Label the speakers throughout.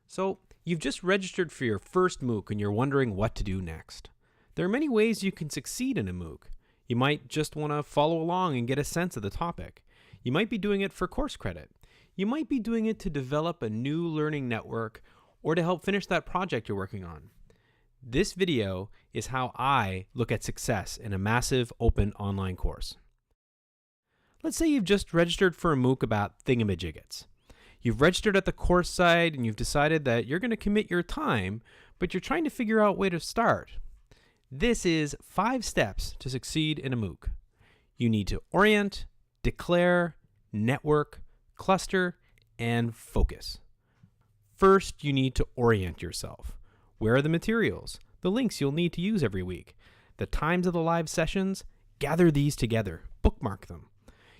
Speaker 1: So, you've just registered for your first MOOC and you're wondering what to do next. There are many ways you can succeed in a MOOC. You might just want to follow along and get a sense of the topic. You might be doing it for course credit. You might be doing it to develop a new learning network or to help finish that project you're working on. This video is how I look at success in a massive open online course. Let's say you've just registered for a MOOC about thingamajiggets. You've registered at the course site and you've decided that you're going to commit your time, but you're trying to figure out where to start. This is 5 steps to succeed in a MOOC. You need to orient, declare, network, cluster, and focus. First, you need to orient yourself. Where are the materials, the links you'll need to use every week, the times of the live sessions? Gather these together, bookmark them.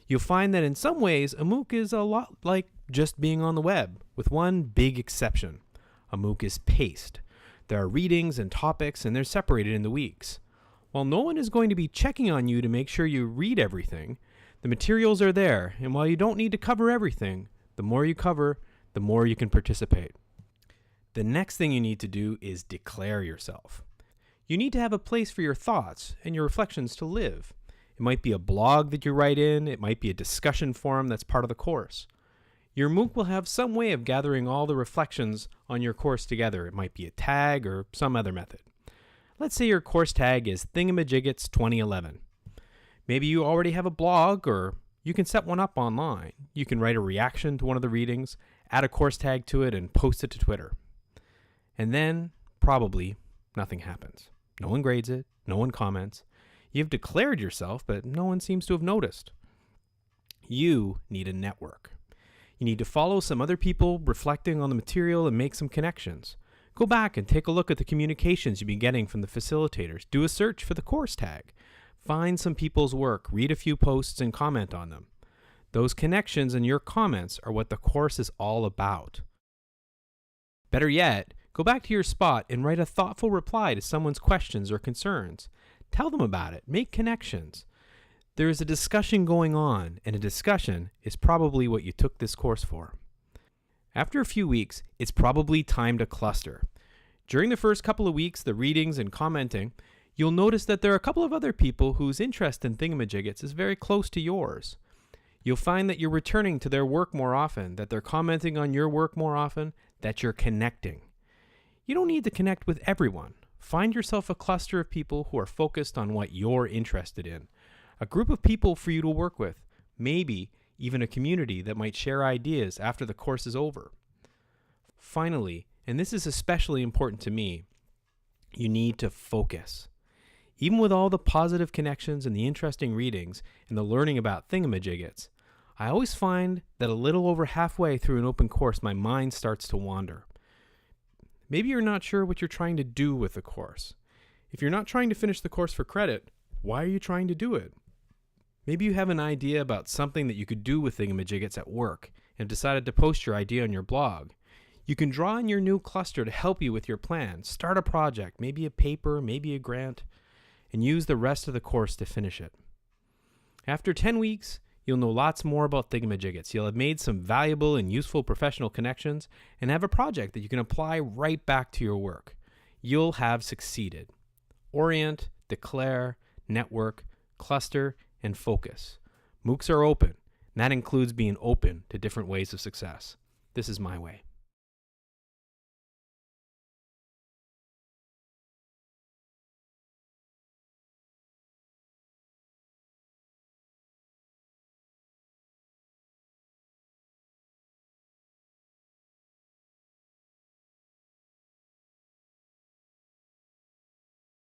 Speaker 1: You'll find that in some ways, a MOOC is a lot like just being on the web, with one big exception. A MOOC is paced. There are readings and topics, and they're separated into weeks. While no one is going to be checking on you to make sure you read everything, the materials are there, and while you don't need to cover everything, the more you cover, the more you can participate. The next thing you need to do is declare yourself. You need to have a place for your thoughts and your reflections to live. It might be a blog that you write in, it might be a discussion forum that's part of the course. Your MOOC will have some way of gathering all the reflections on your course together. It might be a tag or some other method. Let's say your course tag is Thingamajiggets 2011. Maybe you already have a blog, or you can set one up online. You can write a reaction to one of the readings, add a course tag to it, and post it to Twitter. And then, probably, nothing happens. No one grades it, no one comments. You've declared yourself, but no one seems to have noticed. You need a network. You need to follow some other people reflecting on the material and make some connections. Go back and take a look at the communications you've been getting from the facilitators. Do a search for the course tag. Find some people's work, read a few posts, and comment on them. Those connections and your comments are what the course is all about. Better yet, go back to your spot and write a thoughtful reply to someone's questions or concerns. Tell them about it. Make connections. There is a discussion going on, and a discussion is probably what you took this course for. After a few weeks, it's probably time to cluster. During the first couple of weeks, the readings and commenting, you'll notice that there are a couple of other people whose interest in thingamajiggets is very close to yours. You'll find that you're returning to their work more often, that they're commenting on your work more often, that you're connecting. You don't need to connect with everyone. Find yourself a cluster of people who are focused on what you're interested in. A group of people for you to work with, maybe even a community that might share ideas after the course is over. Finally, and this is especially important to me, you need to focus. Even with all the positive connections and the interesting readings and the learning about thingamajiggets, I always find that a little over halfway through an open course, my mind starts to wander. Maybe you're not sure what you're trying to do with the course. If you're not trying to finish the course for credit, why are you trying to do it? Maybe you have an idea about something that you could do with thingamajiggets at work and have decided to post your idea on your blog. You can draw on your new cluster to help you with your plan. Start a project, maybe a paper, maybe a grant, and use the rest of the course to finish it. After 10 weeks, you'll know lots more about thingamajiggets. You'll have made some valuable and useful professional connections and have a project that you can apply right back to your work. You'll have succeeded. Orient, declare, network, cluster, and focus. MOOCs are open, and that includes being open to different ways of success. This is my way.